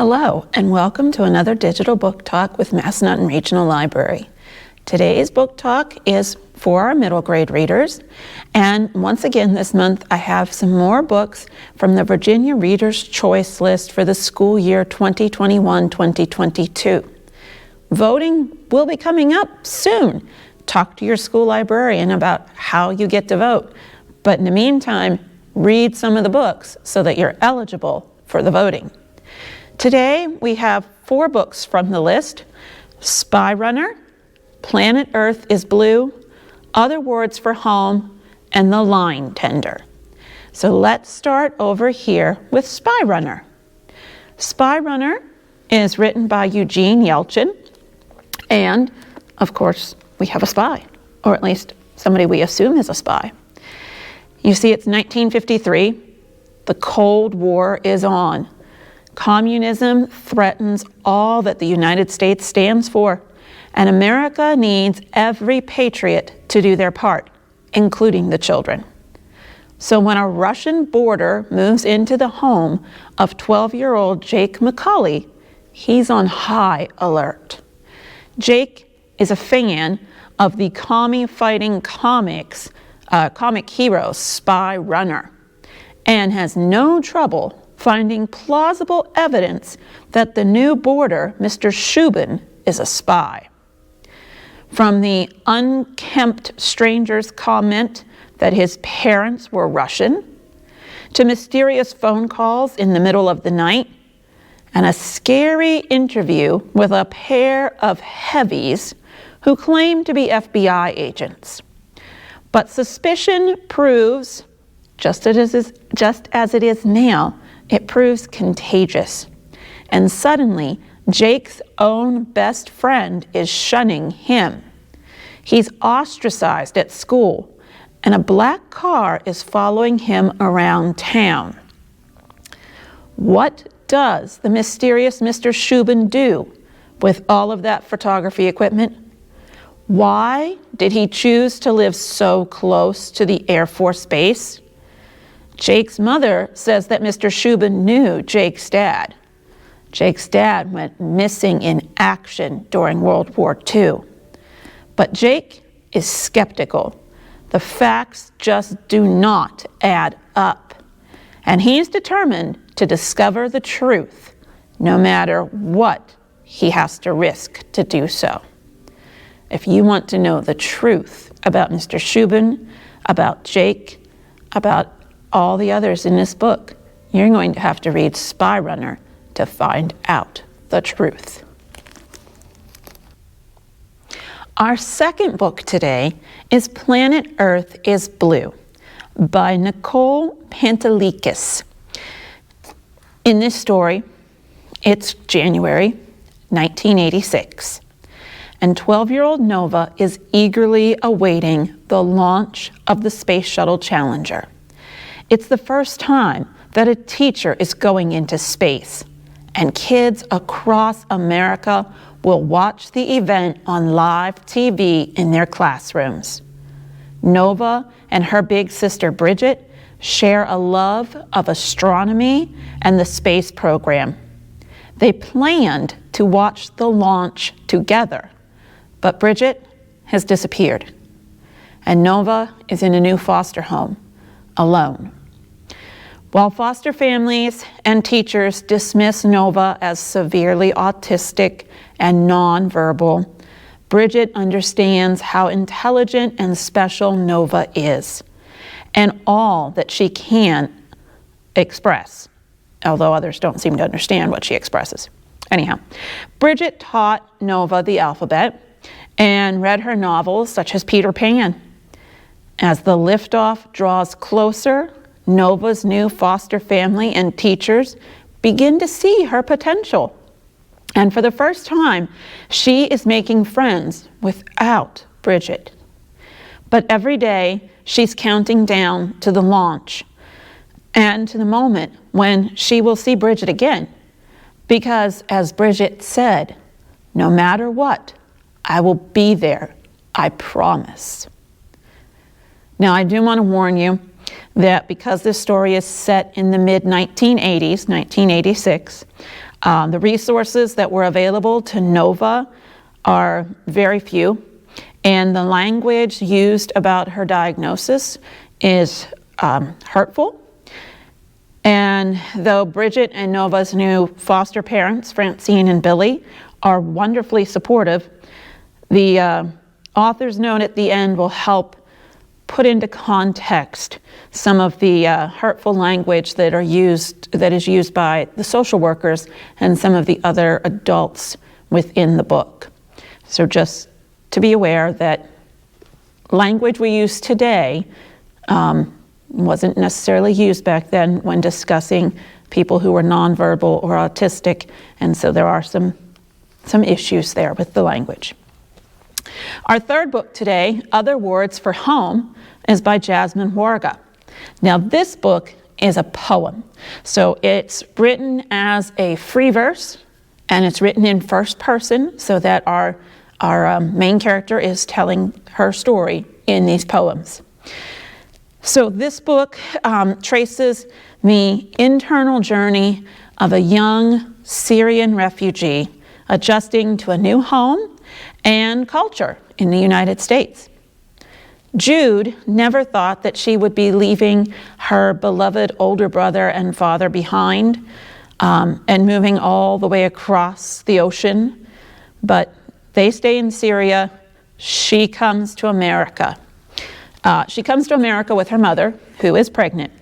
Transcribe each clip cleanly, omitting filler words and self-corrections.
Hello, and welcome to another digital book talk with Massanutten Regional Library. Today's book talk is for our middle grade readers, and once again this month I have some more books from the Virginia Reader's Choice list for the school year 2021-2022. Voting will be coming up soon. Talk to your school librarian about how you get to vote, but in the meantime, read some of the books so that you're eligible for the voting. Today, we have 4 books from the list: Spy Runner, Planet Earth is Blue, Other Words for Home, and The Line Tender. So let's start over here with Spy Runner. Spy Runner is written by Eguene Yelchin, and of course, we have a spy, or at least somebody we assume is a spy. You see, it's 1953. The Cold War is on. Communism threatens all that the United States stands for, and America needs every patriot to do their part, including the children. So when a Russian boarder moves into the home of 12-year-old Jake McCulley, he's on high alert. Jake is a fan of the commie-fighting comic hero Spy Runner, and has no trouble finding plausible evidence that the new boarder, Mr. Shubin, is a spy. From the unkempt stranger's comment that his parents were Russian, to mysterious phone calls in the middle of the night, and a scary interview with a pair of heavies who claim to be FBI agents. But suspicion proves, just as it is now, it proves contagious. And suddenly, Jake's own best friend is shunning him. He's ostracized at school, and a black car is following him around town. What does the mysterious Mr. Shubin do with all of that photography equipment? Why did he choose to live so close to the Air Force Base? Jake's mother says that Mr. Shubin knew Jake's dad. Jake's dad went missing in action during World War II. But Jake is skeptical. The facts just do not add up. And he's determined to discover the truth, no matter what he has to risk to do so. If you want to know the truth about Mr. Shubin, about Jake, about all the others in this book, you're going to have to read Spy Runner to find out the truth. Our second book today is Planet Earth is Blue by Nicole Panteleakos. In this story, it's January 1986, and 12-year-old Nova is eagerly awaiting the launch of the Space Shuttle Challenger. It's the first time that a teacher is going into space, and kids across America will watch the event on live TV in their classrooms. Nova and her big sister Bridget share a love of astronomy and the space program. They planned to watch the launch together, but Bridget has disappeared, and Nova is in a new foster home, alone. While foster families and teachers dismiss Nova as severely autistic and nonverbal, Bridget understands how intelligent and special Nova is, and all that she can express, although others don't seem to understand what she expresses. Anyhow, Bridget taught Nova the alphabet and read her novels such as Peter Pan. As the liftoff draws closer, Nova's new foster family and teachers begin to see her potential. And for the first time, she is making friends without Bridget. But every day, she's counting down to the launch and to the moment when she will see Bridget again. Because, as Bridget said, no matter what, I will be there, I promise. Now, I do want to warn you that because this story is set in the mid-1980s, 1986, The resources that were available to Nova are very few, and the language used about her diagnosis is hurtful. And though Bridget and Nova's new foster parents, Francine and Billy, are wonderfully supportive, the author's note at the end will help put into context some of the hurtful language that is used by the social workers and some of the other adults within the book. So just to be aware that language we use today wasn't necessarily used back then when discussing people who were nonverbal or autistic, and so there are some issues there with the language. Our third book today, Other Words for Home, is by Jasmine Ward. Now this book is a poem, so it's written as a free verse, and it's written in first person so that our main character is telling her story in these poems. So this book traces the internal journey of a young Syrian refugee adjusting to a new home and culture in the United States. Jude never thought that she would be leaving her beloved older brother and father behind and moving all the way across the ocean, but they stay in Syria. She comes to America. She comes to America with her mother, who is pregnant.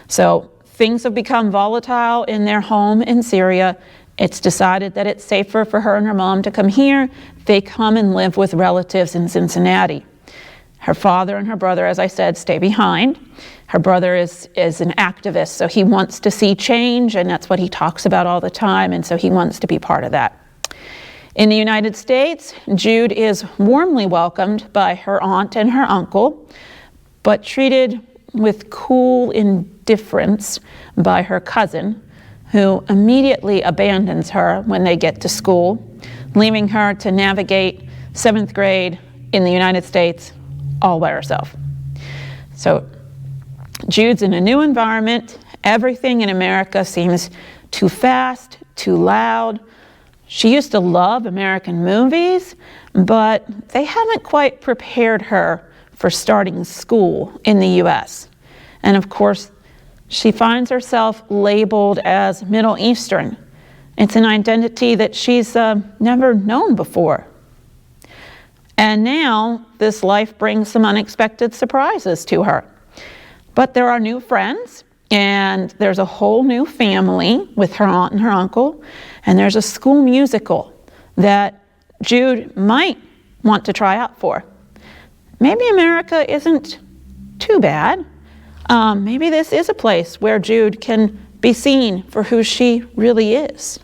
So things have become volatile in their home in Syria. It's decided that it's safer for her and her mom to come here. They come and live with relatives in Cincinnati. Her father and her brother, as I said, stay behind. Her brother is an activist, so he wants to see change, and that's what he talks about all the time, and so he wants to be part of that. In the United States, Jude is warmly welcomed by her aunt and her uncle, but treated with cool indifference by her cousin, who immediately abandons her when they get to school, leaving her to navigate 7th grade in the United States all by herself. So Jude's in a new environment. Everything in America seems too fast, too loud. She used to love American movies, but they haven't quite prepared her for starting school in the US. And of course, she finds herself labeled as Middle Eastern. It's an identity that she's never known before. And now this life brings some unexpected surprises to her. But there are new friends, and there's a whole new family with her aunt and her uncle, and there's a school musical that Jude might want to try out for. Maybe America isn't too bad. Maybe this is a place where Jude can be seen for who she really is.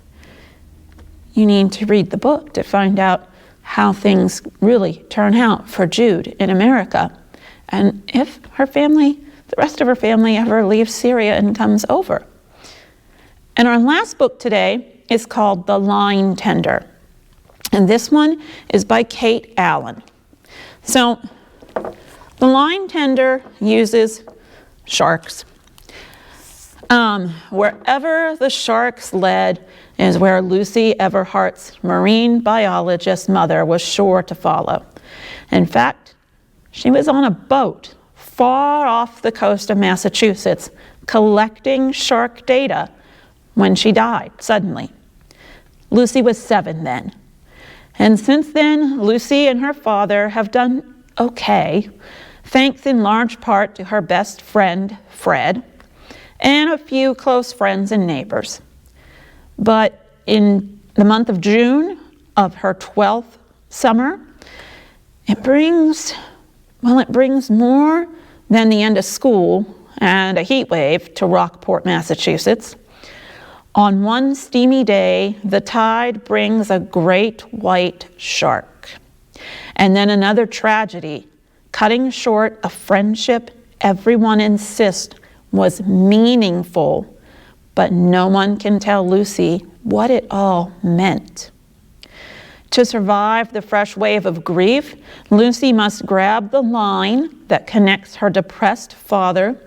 You need to read the book to find out how things really turn out for Jude in America, and if her family, the rest of her family, ever leaves Syria and comes over. And our last book today is called The Line Tender, and this one is by Kate Allen. So The Line Tender uses sharks. Wherever the sharks led is where Lucy Everhart's marine biologist mother was sure to follow. In fact, she was on a boat far off the coast of Massachusetts collecting shark data when she died suddenly. Lucy was 7 then. And since then, Lucy and her father have done okay, thanks in large part to her best friend, Fred, and a few close friends and neighbors. But in the month of June of her 12th summer, it brings more than the end of school and a heat wave to Rockport, Massachusetts. On one steamy day, the tide brings a great white shark. And then another tragedy, cutting short a friendship everyone insists was meaningful, but no one can tell Lucy what it all meant. To survive the fresh wave of grief, Lucy must grab the line that connects her depressed father,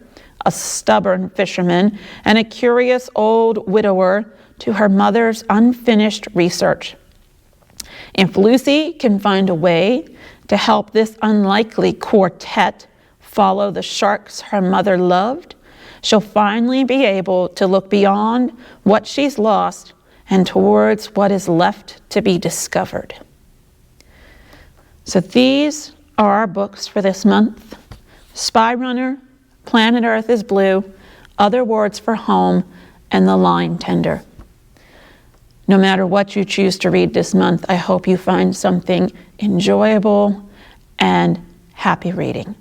a stubborn fisherman, and a curious old widower to her mother's unfinished research. If Lucy can find a way to help this unlikely quartet follow the sharks her mother loved, she'll finally be able to look beyond what she's lost and towards what is left to be discovered. So these are our books for this month: Spy Runner, Planet Earth is Blue, Other Words for Home, and The Line Tender. No matter what you choose to read this month, I hope you find something enjoyable and happy reading.